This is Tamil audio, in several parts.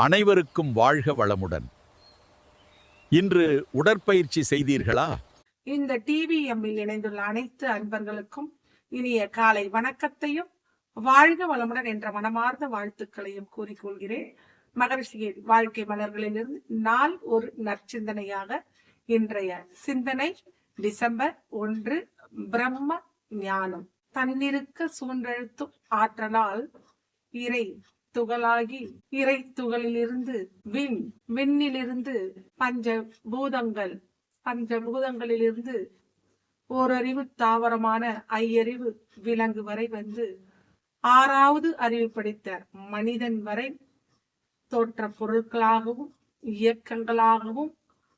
அனைவருக்கும் வாழ்க வளமுடன். இன்று உடற்பயிற்சி செய்தீர்களா? இந்த டிவிஎம்மில் இணைந்துள்ள அனைத்து அன்பர்களுக்கும் இனிய காலை வணக்கத்தையும் வாழ்க வளமுடன் என்ற மனமார்ந்த வாழ்த்துக்களையும் கூறிக்கொள்கிறேன். மகரிஷியின் வாழ்க்கை மலர்களிலிருந்து நாள் ஒரு நற்சிந்தனையாக இன்றைய சிந்தனை டிசம்பர் 1 பிரம்ம ஞானம். தன்னிருக்க சூழ்ந்தெழுத்தும் ஆற்றலால் இறை துகளாகி இறை துகளிலிருந்து விண்ணிலிருந்து பஞ்சபூதங்களிலிருந்து ஓரறிவு தாவரமான ஐயறிவு விலங்கு வரை வந்து 6வது அறிவு படித்த மனிதன் வரை தோற்ற பொருட்களாகவும் இயக்கங்களாகவும்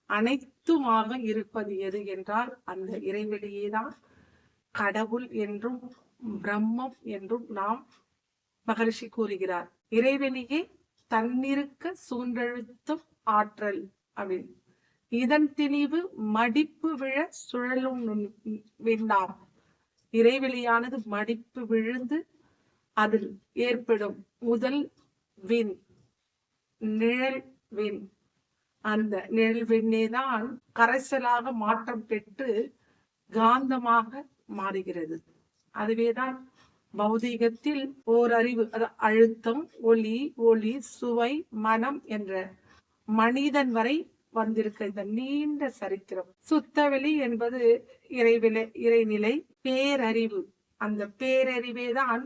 அனைத்துமாக இருப்பது எது என்றால் அந்த இறைவெளியேதான் கடவுள் என்றும் பிரம்மம் என்றும் நாம் மகரிஷி கூறுகிறார். இறைவெளியே தன்னிருக்க சூழ்ந்தெழுத்தும் ஆற்றல் அப்படின்னு. இதன் திணிவு மடிப்பு விழ சுழலும் விண்ணாம். இறைவெளியானது மடிப்பு விழுந்து அதில் ஏற்படும் முதல் விண் நிழல் விண். அந்த நிழல் விண்ணேதான் கரைசலாக மாற்றம் பெற்று காந்தமாக மாறுகிறது. அதுவேதான் பௌதீகத்தில் ஓரறிவு, அழுத்தம், ஒளி, சுவை, மனம் என்ற மனிதன் வரை வந்திருக்க இந்த நீண்ட சரித்திரம். சுத்தவெளி என்பது இறைநிலை பேரறிவு. அந்த பேரறிவேதான்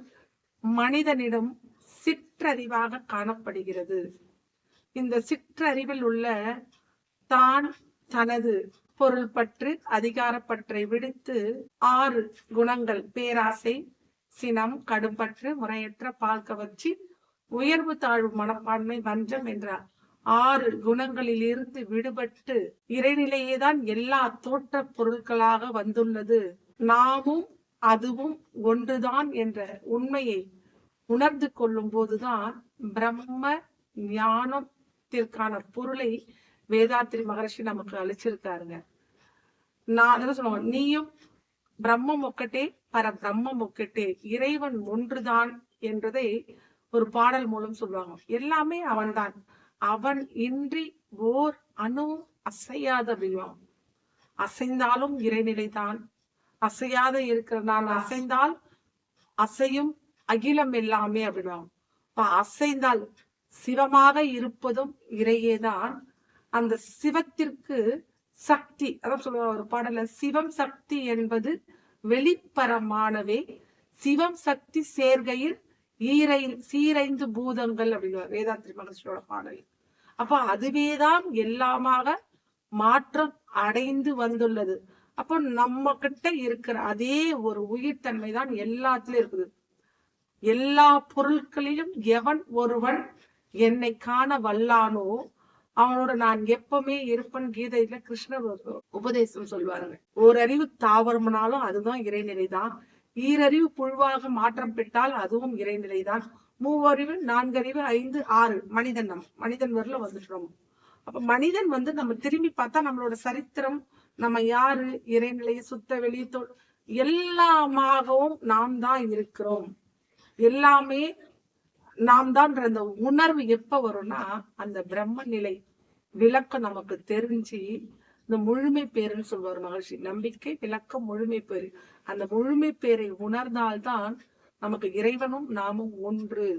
மனிதனிடம் சிற்றறிவாக காணப்படுகிறது. இந்த சிற்றறிவில் உள்ள தான் தனது பொருள் பற்று அதிகாரப்பற்றை விடுத்து 6 குணங்கள் பேராசை, சினம், கடும்பற்று, முறையற்ற பால் கவர்ச்சி, உயர்வு தாழ்வு மனப்பான்மை, வஞ்சம் என்ற 6 குணங்களில் இருந்து விடுபட்டு இறைநிலையேதான் எல்லா தோற்ற பொருட்களாக வந்துள்ளது, நாமும் அதுவும் ஒன்றுதான் என்ற உண்மையை உணர்ந்து கொள்ளும் போதுதான் பிரம்ம ஞானத்திற்கான பொருளை வேதாத்திரி மகரிஷி நமக்கு அளிச்சிருக்காருங்க. நான் என்ன சொல்லுவேன், நீயும் பிரம்மம் ஒக்கட்டே பர பிரம்மம் ஒக்கட்டே, இறைவன் ஒன்றுதான் என்றதை ஒரு பாடல் மூலம் சொல்லுவாங்க. எல்லாமே அவன்தான், அவன் இன்றி ஓர் அணுவும் அசையாத அப்படிவான். அசைந்தாலும் இறைநிலைதான், அசையாத இருக்கிற நான் அசைந்தால் அசையும் அகிலம் எல்லாமே அப்படிவாங்க. அசைந்தால் சிவமாக இருப்பதும் இறையேதான். அந்த சிவத்திற்கு சக்தி, அதான் சொல்லுவாங்க ஒரு பாடல, சிவம் சக்தி என்பது வெளிப்பரமானவே, சிவம் சக்தி சேர்கையில் சீரைந்து பூதங்கள் அப்படின்னு வேதாத்திரி மகர்ஷியோட பாடல். அப்ப அதுவேதான் எல்லாமாக மாற்றம் அடைந்து வந்துள்ளது. அப்போ நம்ம கிட்ட இருக்கிற அதே ஒரு உயிர்த்தன்மை தான் எல்லாத்திலும் இருக்குது. எல்லா பொருட்களிலும் எவன் ஒருவன் என்னை காண வல்லானோ அவனோட நான் எப்பவுமே இருப்பன். கீதையில கிருஷ்ணர் உபதேசம் சொல்வாருங்க. ஓரறிவு தாவரம்னாலும் அதுதான் இறைநிலைதான், ஈரறிவு புழுவாக மாற்றம் பெற்றால் அதுவும் இறைநிலைதான், 3 அறிவு 4 அறிவு 5 6 மனிதன் வரல வந்துட்டோம். அப்ப மனிதன் வந்து நம்ம திரும்பி பார்த்தா நம்மளோட சரித்திரம், நம்ம யாரு, இறைநிலையை சுத்த வெளித்தோல் எல்லாமாகவும் நாம் தான் இருக்கிறோம். எல்லாமே நாம் தான். அந்த உணர்வு எப்ப வரும்னா அந்த பிரம்ம நிலை விளக்கம் நமக்கு தெரிஞ்சு, இந்த முழுமை பேருன்னு சொல்வார் மகர்ஷி. நம்பிக்கை, விளக்கம், முழுமை பேரு. அந்த முழுமை பேரை உணர்ந்தால்தான் நமக்கு இறைவனும் நாமும் ஒன்று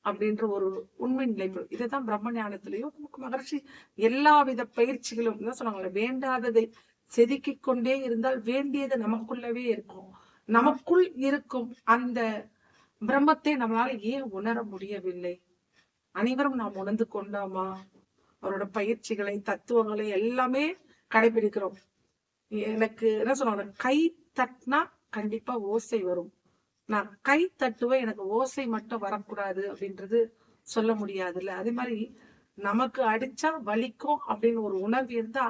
அப்படின்ற ஒரு உண்மை நிலை. இதுதான் பிரம்ம ஞானத்திலையும் நமக்கு மகர்ஷி எல்லா வித பயிற்சிகளும் என்ன சொன்னாங்க, வேண்டாததை செதுக்கிக் கொண்டே இருந்தால் வேண்டியது நமக்குள்ளவே இருக்கும். நமக்குள் இருக்கும் அந்த பிரம்மத்தை நம்மளால ஏன் உணர முடியவில்லை? அனைவரும் நாம் உணர்ந்து கொண்டோமா? அவரோட பயிற்சிகளை, தத்துவங்களை எல்லாமே கடைபிடிக்கிறோம். எனக்கு என்ன சொல்லுவாங்க, கை தட்டினா கண்டிப்பா ஓசை வரும். நான் கை தட்டுவேன், எனக்கு ஓசை மட்டும் வரக்கூடாது அப்படின்றது சொல்ல முடியாதுல்ல. அதே மாதிரி நமக்கு அடிச்சா வலிக்கும் அப்படின்னு ஒரு உணர்வு இருந்தா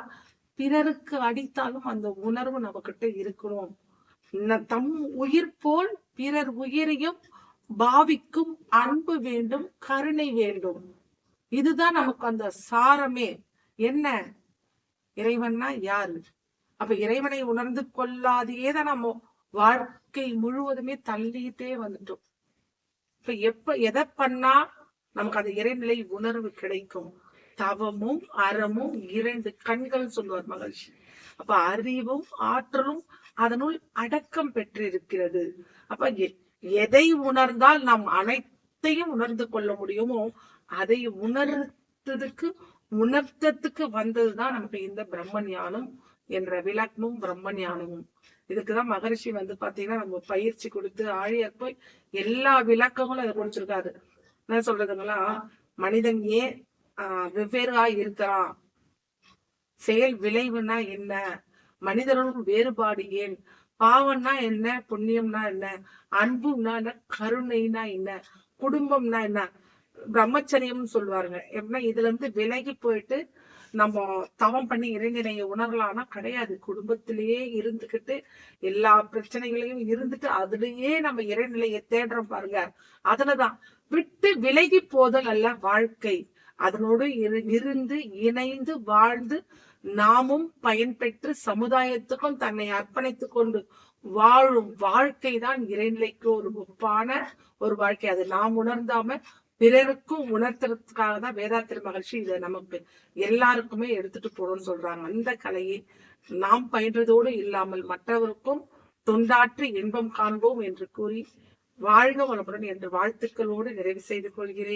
பிறருக்கு அடித்தாலும் அந்த உணர்வு நம்ம கிட்ட இருக்கணும். தம் உயிர் போல் பிறர் உயிரையும் பாவிக்கும் அன்பு வேண்டும், கருணை வேண்டும். இதுதான் நமக்கு அந்த சாரமே. என்ன இறைவன்னா யாரு? அப்ப இறைவனை உணர்ந்து கொள்ளாதையேதான் நம்ம வாழ்க்கை முழுவதுமே தள்ளிட்டே வந்துட்டோம். இப்ப எதை பண்ணா நமக்கு அந்த இறைநிலை உணர்வு கிடைக்கும். தவமும் அறமும் 2 கண்கள் சொல்வார் மகிழ்ச்சி. அப்ப அறிவும் ஆற்றலும் அதனுள் அடக்கம் பெற்றிருக்கிறது. அப்ப எதை உணர்ந்தால் நாம் அனைத்தையும் உணர்ந்து கொள்ள முடியுமோ அதை உணர்த்தத்துக்கு வந்ததுதான் நமக்கு இந்த பிரம்ம ஞானம் என்ற விளக்கமும் பிரம்ம ஞானமும். இதுக்குதான் மகரிஷி பாத்தீங்கன்னா நம்ம பயிற்சி கொடுத்து ஆழியார் போய் எல்லா விளக்கங்களும் அதை கொடுத்திருக்காரு. என்ன சொல்றதுங்களா, மனிதன் ஏன் வெவ்வேறா இருக்கிறான், செயல் விளைவுனா என்ன, மனிதர்களும் வேறுபாடு ஏன், பாவம்னா என்ன, புண்ணியம்னா என்ன, அன்புனா என்ன, கருணைனா என்ன, குடும்பம்னா என்ன, பிரம்மச்சரியம் சொல்லுவாருங்க. எப்படின்னா இதுல இருந்து விலகி போயிட்டு நம்ம தவம் பண்ணி இறைநிலையை உணரலாம்னா கிடையாது. குடும்பத்திலேயே இருந்துகிட்டு எல்லா பிரச்சனைகளையும் இருந்துட்டு அதுலயே நம்ம இறைநிலையை தேடுறோம் பாருங்க. அதுலதான் விட்டு விலகி போதல் அல்ல வாழ்க்கை. அதனோடு இருந்து இணைந்து வாழ்ந்து நாமும் பயன்பெற்று சமுதாயத்துக்கும் தன்னை அர்ப்பணித்துக் கொண்டு வாழும் வாழ்க்கை தான் இறைநிலைக்கு ஒரு ஒப்பான ஒரு வாழ்க்கை. அது நாம் உணர்ந்தாம பிறருக்கும் உணர்த்துறதுக்காக தான் வேதாத்திரி மகர்ஷி இதை நமக்கு எல்லாருக்குமே எடுத்துட்டு போறோம்னு சொல்றாங்க. அந்த கலையை நாம் பயின்றதோடு இல்லாமல் மற்றவருக்கும் தொண்டாற்றி இன்பம் காண்போம் என்று கூறி வாழ்க வளமுடன் என்று வாழ்த்துக்களோடு நிறைவு செய்து கொள்கிறேன்.